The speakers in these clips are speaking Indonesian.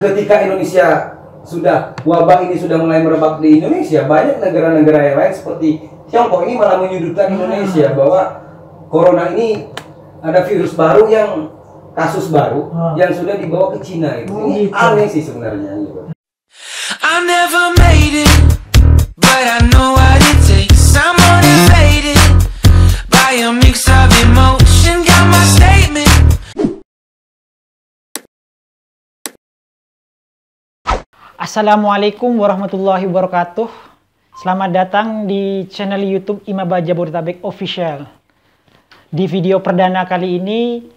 Ketika Indonesia wabah ini sudah mulai merebak di Indonesia, banyak negara-negara yang lain seperti Tiongkok ini malah menyudutkan Indonesia bahwa corona ini ada virus baru kasus baru yang sudah dibawa ke Cina itu. Ini aneh sih sebenarnya gitu. I never made it, but I know what it takes. I'm motivated by a mix of emotion, got my statement. Assalamualaikum warahmatullahi wabarakatuh. Selamat datang di channel YouTube Imaba Jabodetabek Official. Di video perdana kali ini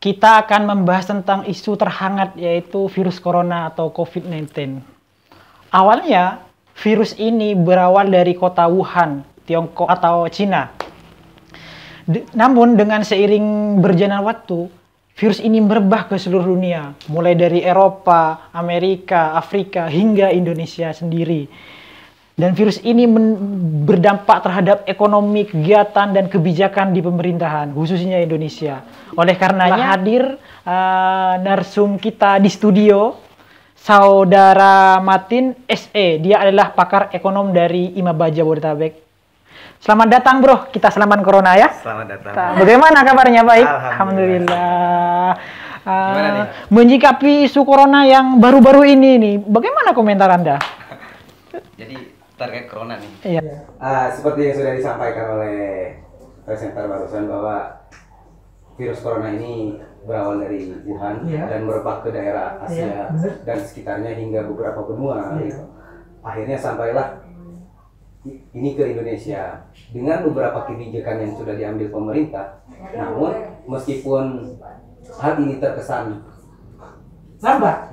kita akan membahas tentang isu terhangat, yaitu virus corona atau COVID-19. Awalnya virus ini berawal dari kota Wuhan, Tiongkok atau Cina. Namun dengan seiring berjalannya waktu, virus ini merebah ke seluruh dunia, mulai dari Eropa, Amerika, Afrika, hingga Indonesia sendiri. Dan virus ini berdampak terhadap ekonomi, kegiatan, dan kebijakan di pemerintahan, khususnya Indonesia. Oleh karenanya hadir narsum kita di studio, Saudara Matin SE. Dia adalah pakar ekonom dari Imaba Jabodetabek. Selamat datang bro, kita selamat corona ya. Selamat datang. Bagaimana kabarnya? Baik? Alhamdulillah. Menyikapi isu corona yang baru-baru ini nih, bagaimana komentar Anda? Jadi terkait corona nih. Iya. Seperti yang sudah disampaikan oleh presenter barusan bahwa virus corona ini berawal dari Wuhan dan merebak ke daerah Asia dan sekitarnya hingga beberapa benua. Gitu. Akhirnya sampailah ini ke Indonesia dengan beberapa kebijakan yang sudah diambil pemerintah. Namun meskipun hal ini terkesan lambat,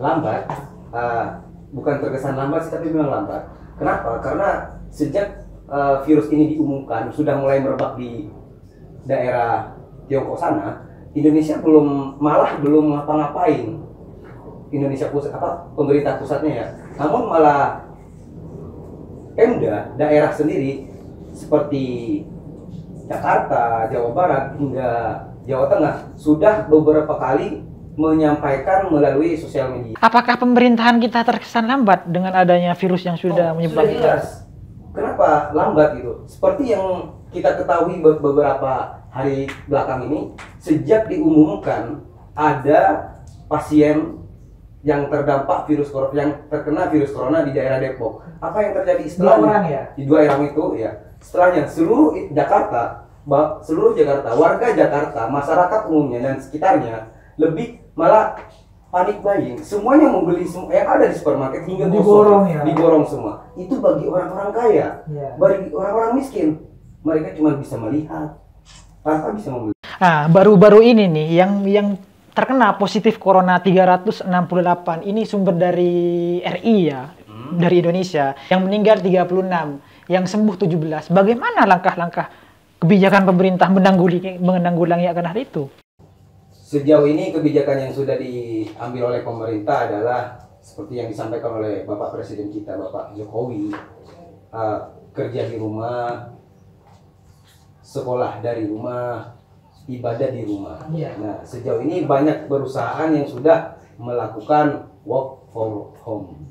bukan terkesan lambat sih, tapi memang lambat. Kenapa? Karena sejak virus ini diumumkan sudah mulai merebak di daerah Tiongkok sana, Indonesia belum ngapa-ngapain. Indonesia pemerintah pusatnya ya. Namun malah Pemda daerah sendiri seperti Jakarta, Jawa Barat hingga Jawa Tengah sudah beberapa kali menyampaikan melalui sosial media. Apakah pemerintahan kita terkesan lambat dengan adanya virus yang sudah menyebabkan? Jelas. Kenapa lambat gitu? Seperti yang kita ketahui beberapa hari belakang ini, sejak diumumkan ada pasien yang terdampak terkena virus corona di daerah Depok. Apa yang terjadi setelahnya? Di 2 orang itu ya. Setelahnya seluruh Jakarta, warga Jakarta, masyarakat umumnya dan sekitarnya lebih malah panik buying. Semuanya membeli yang ada di supermarket hingga diborong semua. Itu bagi orang-orang kaya. Bagi orang-orang miskin, mereka cuma bisa melihat tanpa bisa membeli. Baru-baru ini nih yang terkena positif corona 368, ini sumber dari RI ya, dari Indonesia, yang meninggal 36, yang sembuh 17. Bagaimana langkah-langkah kebijakan pemerintah menanggulangi akan hal itu? Sejauh ini kebijakan yang sudah diambil oleh pemerintah adalah seperti yang disampaikan oleh Bapak Presiden kita, Bapak Jokowi, kerja di rumah, sekolah dari rumah, ibadah di rumah. Nah, sejauh ini banyak perusahaan yang sudah melakukan work from home.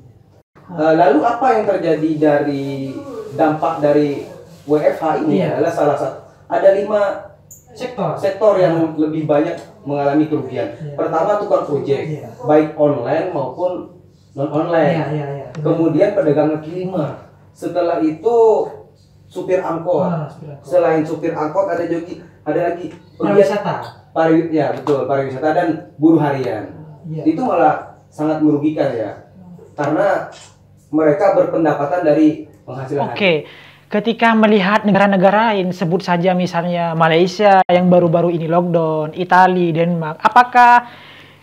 Lalu apa yang terjadi dari dampak dari WFH ini adalah salah satu, ada 5 sektor yang lebih banyak mengalami kerugian. Pertama, tukang ojek, baik online maupun non online. Kemudian pedagang kaki lima. Setelah itu supir angkot. Selain supir angkot ada lagi pariwisata dan buruh harian. Itu malah sangat merugikan ya, karena mereka berpendapatan dari penghasilan. Ketika melihat negara-negara lain, sebut saja misalnya Malaysia yang baru-baru ini lockdown, Italia, Denmark, apakah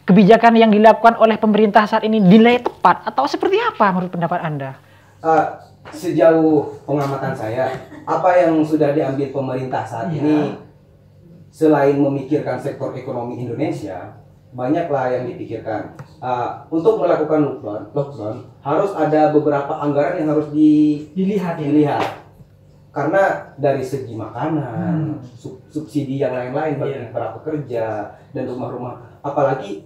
kebijakan yang dilakukan oleh pemerintah saat ini dinilai tepat atau seperti apa menurut pendapat Anda? Sejauh pengamatan saya, apa yang sudah diambil pemerintah saat ini, selain memikirkan sektor ekonomi Indonesia, banyaklah yang dipikirkan. Untuk melakukan lockdown, harus ada beberapa anggaran yang harus dilihat. Karena dari segi makanan, subsidi yang lain-lain bagi para pekerja dan rumah-rumah, apalagi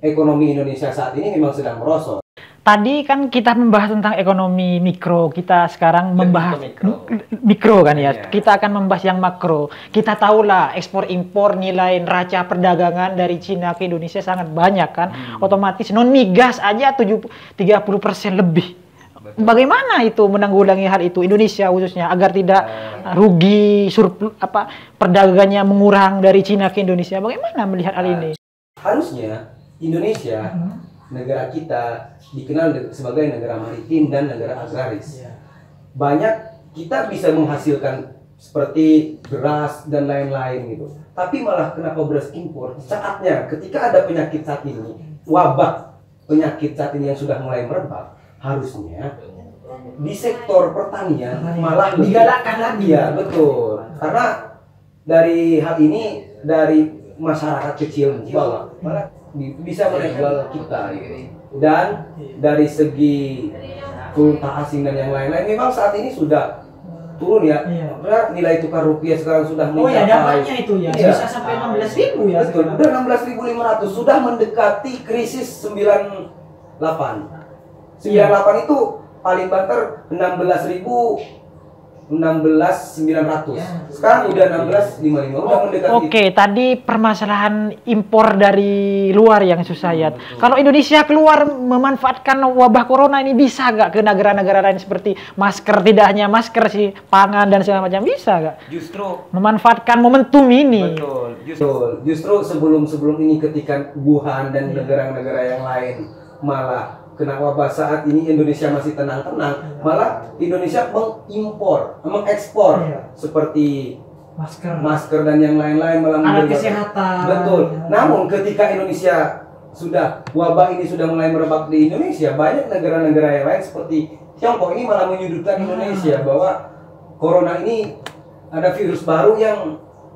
ekonomi Indonesia saat ini memang sedang merosot. Tadi kan kita membahas tentang ekonomi mikro, kita sekarang membahas mikro kan ya. Iya. Kita akan membahas yang makro. Kita tahulah ekspor impor nilai neraca perdagangan dari Cina ke Indonesia sangat banyak kan. Otomatis non migas aja 30% lebih. Betul. Bagaimana itu menanggulangi hal itu Indonesia khususnya agar tidak rugi perdagangannya mengurang dari Cina ke Indonesia? Bagaimana melihat hal ini? Harusnya Indonesia, negara kita dikenal sebagai negara maritim dan negara agraris. Banyak kita bisa menghasilkan seperti beras dan lain-lain gitu. Tapi malah kenapa beras impor? Saatnya ketika ada penyakit saat ini, wabah penyakit saat ini yang sudah mulai merebak, harusnya di sektor pertanian malah digalakkan lagi ya, betul. Karena dari hal ini dari masyarakat kecil malah bisa menjual kita gitu. Dan dari segi valuta asing dan yang lain-lain memang saat ini sudah turun ya. Nilai tukar rupiah sekarang sudah mencapai dampaknya itu ya. Bisa sampai 16.000 ya. Betul, udah 16.500 sudah mendekati krisis 98 itu paling banter 16.900. Sekarang udah 16.55, udah mendekati. Oke, tadi permasalahan impor dari luar yang susah ya. Kalau Indonesia keluar memanfaatkan wabah corona ini bisa nggak ke negara-negara lain seperti masker, tidak hanya masker sih, pangan dan segala macam, bisa nggak? Justru Memanfaatkan momentum ini. betul. Justru sebelum ini ketika Wuhan dan negara-negara yang lain malah kena wabah, saat ini Indonesia masih tenang-tenang, malah Indonesia mengekspor seperti masker dan yang lain-lain, malah alat kesehatan. Betul. Namun ketika Indonesia wabah ini sudah mulai merebak di Indonesia, banyak negara-negara yang lain seperti Tiongkok ini malah menyudutkan Indonesia bahwa corona ini ada virus baru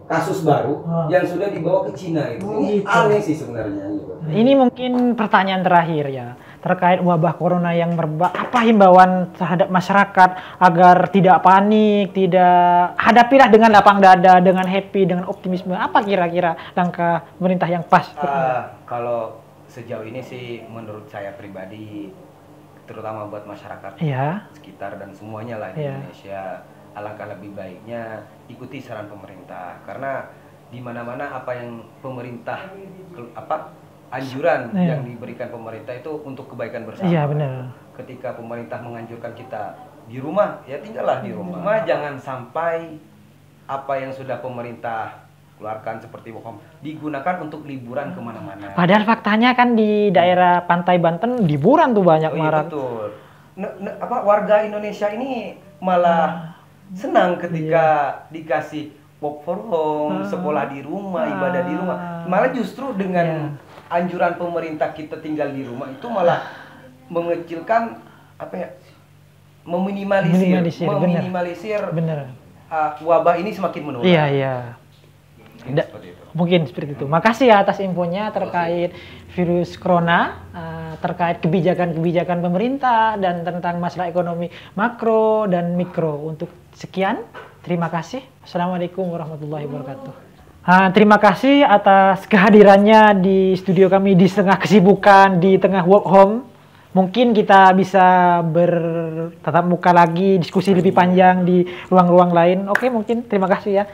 kasus baru yang sudah dibawa ke Cina itu. Ini aneh sih sebenarnya gitu. Ini mungkin pertanyaan terakhir ya, terkait wabah corona yang merebak. Apa himbauan terhadap masyarakat agar tidak panik, tidak hadapilah dengan lapang dada, dengan happy, dengan optimisme. Apa kira-kira langkah pemerintah yang pas? Kalau sejauh ini sih menurut saya pribadi, terutama buat masyarakat sekitar dan semuanya lah di Indonesia, alangkah lebih baiknya ikuti saran pemerintah, karena di mana-mana apa yang pemerintah anjuran yang diberikan pemerintah itu untuk kebaikan bersama. Iya, benar. Ketika pemerintah menganjurkan kita di rumah, ya tinggallah di rumah. Jangan sampai apa yang sudah pemerintah keluarkan seperti work home digunakan untuk liburan kemana-mana. Padahal faktanya kan di daerah pantai Banten liburan tuh banyak marak. Betul. Warga Indonesia ini malah senang ketika dikasih work from home, sekolah di rumah, ibadah di rumah. Malah justru dengan anjuran pemerintah kita tinggal di rumah itu malah mengecilkan meminimalisir wabah ini semakin menular. Iya. Mungkin seperti itu. Makasih ya atas infonya terkait virus corona, terkait kebijakan-kebijakan pemerintah dan tentang masalah ekonomi makro dan mikro. Untuk sekian, terima kasih. Assalamualaikum warahmatullahi wabarakatuh. Terima kasih atas kehadirannya di studio kami di tengah kesibukan, di tengah work home. Mungkin kita bisa bertatap muka lagi, diskusi lebih panjang di ruang-ruang lain. Oke, mungkin terima kasih ya.